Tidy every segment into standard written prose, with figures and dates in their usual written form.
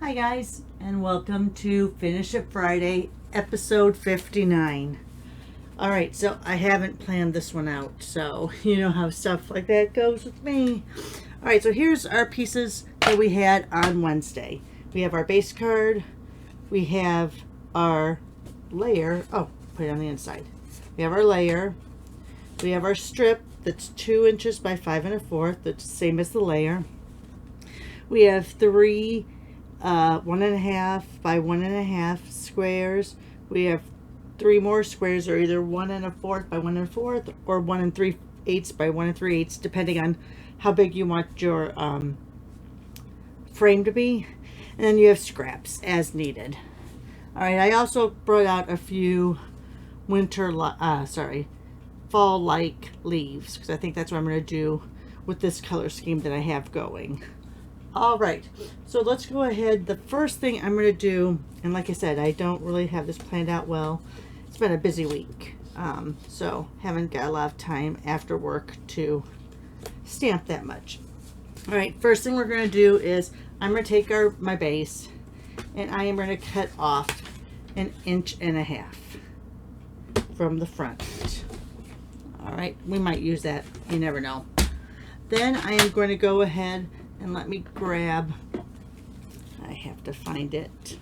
Hi guys, and welcome to Finish It Friday, episode 59. Alright, so I haven't planned this one out, so you know how stuff like that goes with me. Alright, so here's our pieces that we had on Wednesday. We have our base card, we have our layer, put it on the inside. We have our layer, we have our strip that's 2 inches by 5 1/4, that's the same as the layer. We have 3 1.5 by 1.5 squares. We have 3 more squares, or either 1 1/4 by 1 1/4 or 1 3/8 by 1 3/8, depending on how big you want your frame to be. And then you have scraps as needed. All right, I also brought out a few fall-like leaves, because I think that's what I'm going to do with this color scheme that I have going. All right, so let's go ahead. The first thing I'm going to do, and like I said, I don't really have this planned out well. It's been a busy week, so haven't got a lot of time after work to stamp that much. All right, first thing we're going to do is I'm going to take my base, and I am going to cut off 1.5 inches from the front. All right, we might use that, you never know. Then I am going to go ahead and let me grab, I have to find it.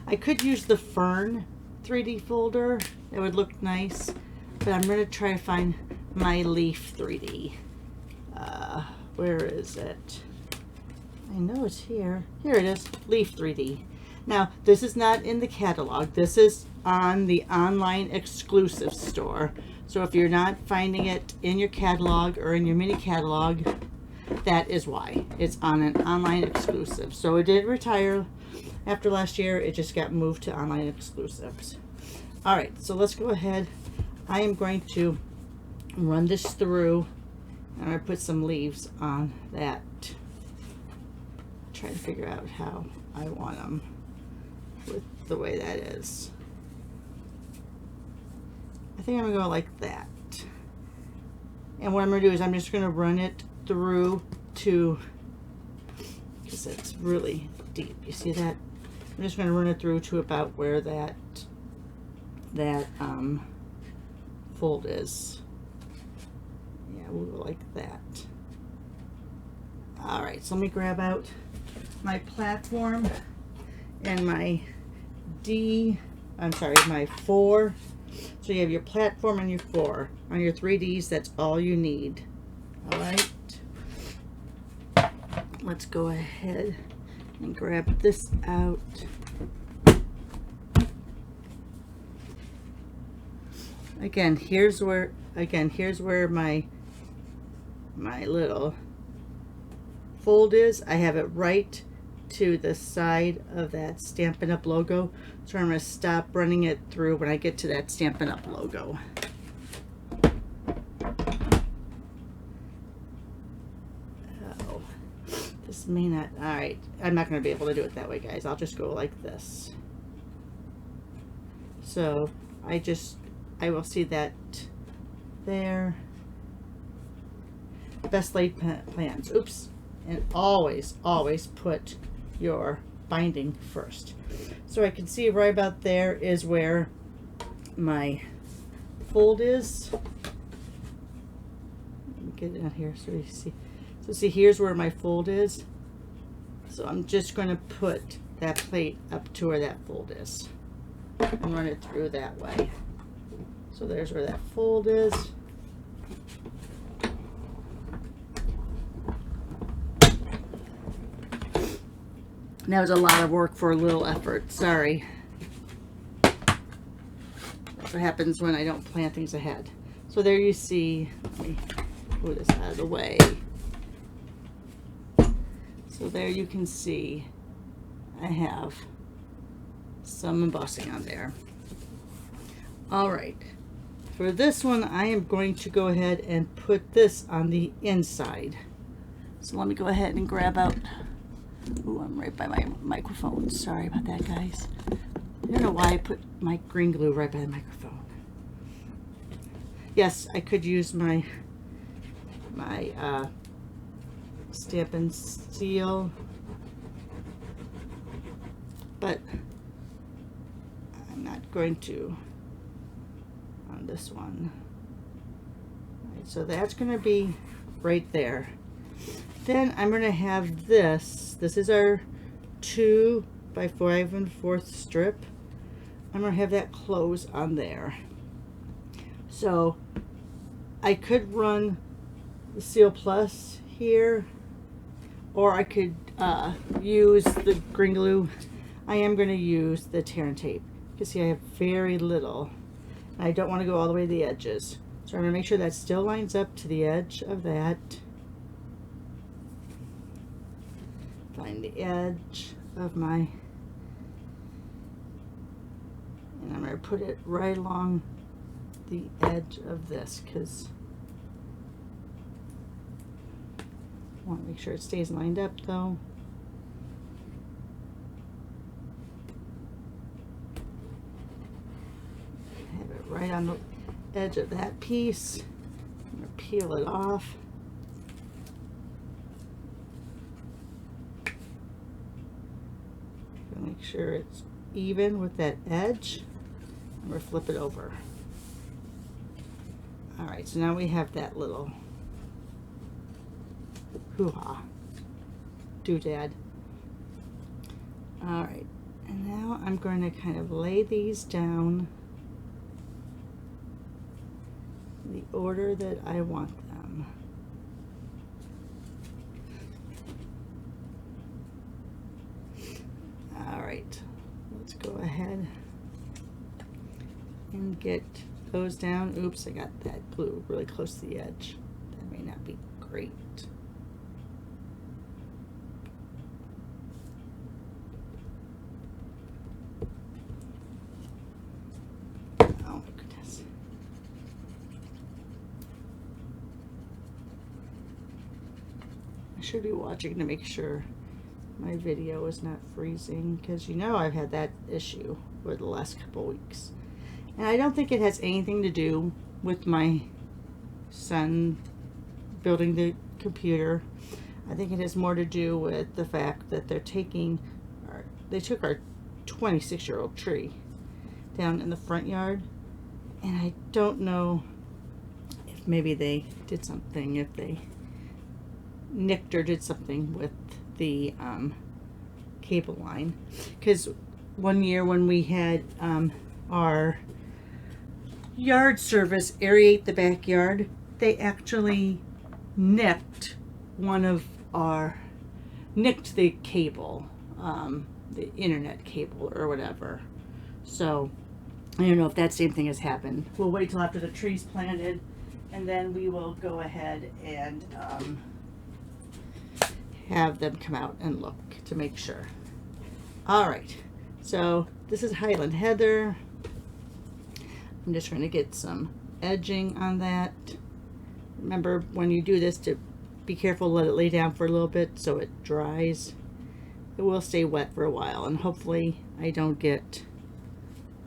I could use the Fern 3D folder. It would look nice, but I'm going to try to find my Leaf 3D. Where is it? I know it's here. Here it is, Leaf 3D. Now, this is not in the catalog. This is on the online exclusive store. So if you're not finding it in your catalog or in your mini catalog, that is why. It's on an online exclusive. So it did retire after last year. It just got moved to online exclusives. All right, so let's go ahead. I am going to run this through. I'm going to put some leaves on that. Try to figure out how I want them with the way that is. I think I'm going to go like that. And what I'm going to do is I'm just going to run it through to, because it's really deep, you see that? I'm just going to run it through to about where that fold is. Yeah, we'll go like that. All right, so let me grab out my platform and my my 4. So you have your platform and your 4. On your 3Ds, that's all you need. All right. Let's go ahead and grab this out. Again, here's where my little fold is. I have it right to the side of that Stampin' Up! Logo. So I'm going to stop running it through when I get to that Stampin' Up! Logo. Oh, this may not, all right. I'm not going to be able to do it that way, guys. I'll just go like this. So I will see that there. Best laid plans. Oops. And always put your binding first. So I can see right about there is where my fold is. Let me get it out here so you see. So see, here's where my fold is. So I'm just going to put that plate up to where that fold is and run it through that way. So there's where that fold is. That was a lot of work for a little effort. Sorry. That's what happens when I don't plan things ahead. So there you see, let me move this out of the way. So there you can see I have some embossing on there. All right. For this one, I am going to go ahead and put this on the inside. So let me go ahead and grab out. Ooh, I'm right by my microphone. Sorry about that, guys. I don't know why I put my green glue right by the microphone. Yes, I could use my Stampin' Seal but I'm not going to on this one. All right, so that's going to be right there. Then I'm going to have this. This is our 2 by 5 1/4 strip. I'm going to have that close on there. So I could run the Seal Plus here, or I could use the green glue. I am going to use the tear and tape. You can see I have very little. I don't want to go all the way to the edges. So I'm going to make sure that still lines up to the edge of that. Find the edge of my, and I'm going to put it right along the edge of this, because I want to make sure it stays lined up though. Have it right on the edge of that piece. I'm going to peel it off. Make sure it's even with that edge. I'm going to flip it over. Alright, so now we have that little hoo-ha doodad. Alright, and now I'm going to kind of lay these down in the order that I want them. Alright, let's go ahead and get those down. Oops, I got that glue really close to the edge. That may not be great. Oh my goodness. I should be watching to make sure my video is not freezing, because you know I've had that issue for the last couple weeks. And I don't think it has anything to do with my son building the computer. I think it has more to do with the fact that they took our 26-year-old tree down in the front yard, and I don't know if maybe they did something, if they nicked or did something with the cable line. Because one year when we had our yard service aerate the backyard, they actually nicked the cable, the internet cable or whatever. So I don't know if that same thing has happened. We'll wait till after the tree's planted, and then we will go ahead and have them come out and look to make sure. All right, so this is Highland Heather. I'm just trying to get some edging on that. Remember, when you do this, to be careful, let it lay down for a little bit so it dries. It will stay wet for a while, and hopefully I don't get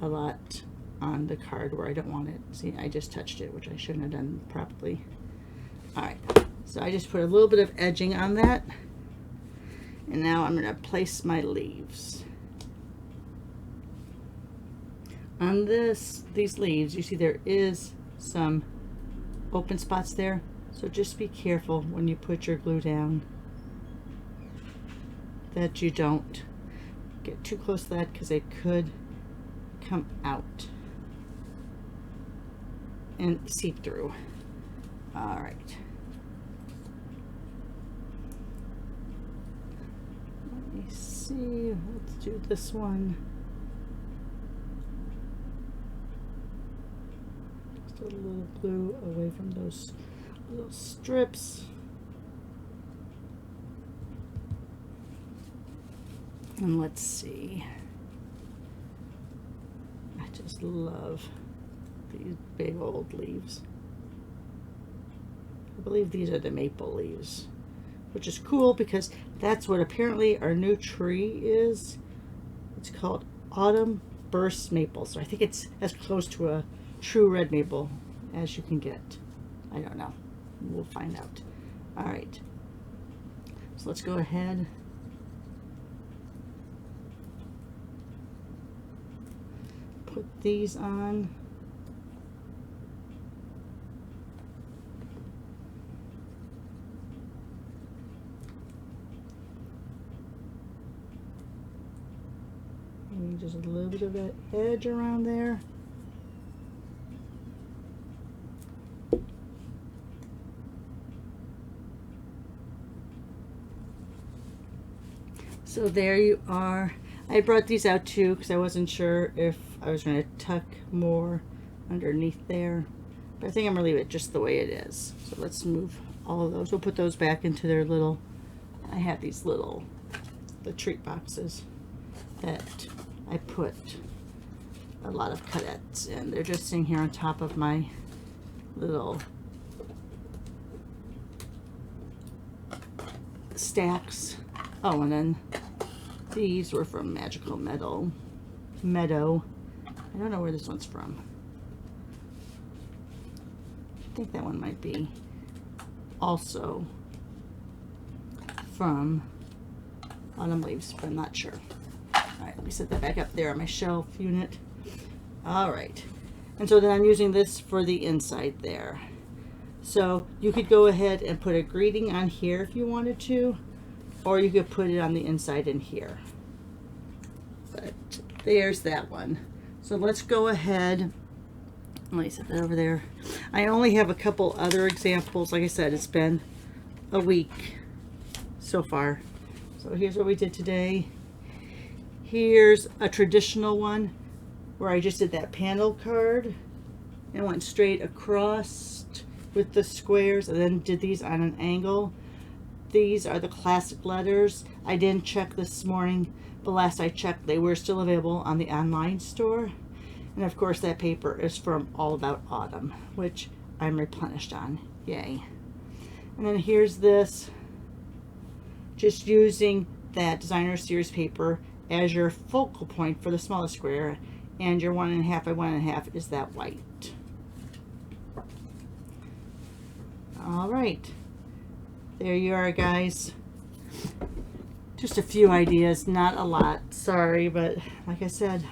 a lot on the card where I don't want it. See, I just touched it, which I shouldn't have done properly. All right, so I just put a little bit of edging on that, and now I'm going to place my leaves. On these leaves, you see there is some open spots there, so just be careful when you put your glue down that you don't get too close to that, because it could come out and seep through. All right. Let me see. Let's do this one. Just a little glue away from those little strips. And let's see. I just love these big old leaves. I believe these are the maple leaves, which is cool because that's what apparently our new tree is. It's called Autumn Burst Maple. So I think it's as close to a true red maple as you can get. I don't know. We'll find out. All right. So let's go ahead put these on. Maybe just a little bit of an edge around there. So there you are. I brought these out too because I wasn't sure if I was going to tuck more underneath there. But I think I'm going to leave it just the way it is. So let's move all of those. We'll put those back into their little, I have these little, the treat boxes that I put a lot of cutettes in. They're just sitting here on top of my little stacks. Oh, and then these were from Magical Meadow. I don't know where this one's from. I think that one might be also from Autumn Leaves, but I'm not sure. All right, let me set that back up there on my shelf unit. All right, and so then I'm using this for the inside there. So you could go ahead and put a greeting on here if you wanted to, or you could put it on the inside in here. But there's that one. So let's go ahead. Let me set that over there. I only have a couple other examples. Like I said, it's been a week so far. So here's what we did today. Here's a traditional one where I just did that panel card and went straight across with the squares and then did these on an angle. These are the classic letters. I didn't check this morning, but last I checked they were still available on the online store. And of course that paper is from All About Autumn, which I'm replenished on. Yay. And then here's this, just using that Designer Series paper as your focal point for the smallest square, and your 1.5 by 1.5 is that white. All right. There you are, guys. Just a few ideas, not a lot. Sorry, but like I said,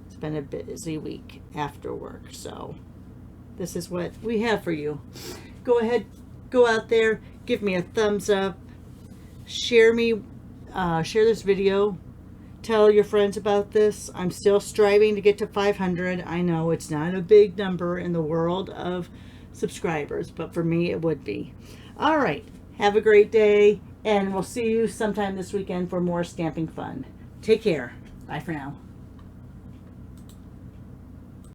it's been a busy week after work. So this is what we have for you. Go ahead, go out there, give me a thumbs up, share this video, tell your friends about this. I'm still striving to get to 500. I know it's not a big number in the world of subscribers, but for me it would be. All right. Have a great day, and we'll see you sometime this weekend for more stamping fun. Take care. Bye for now.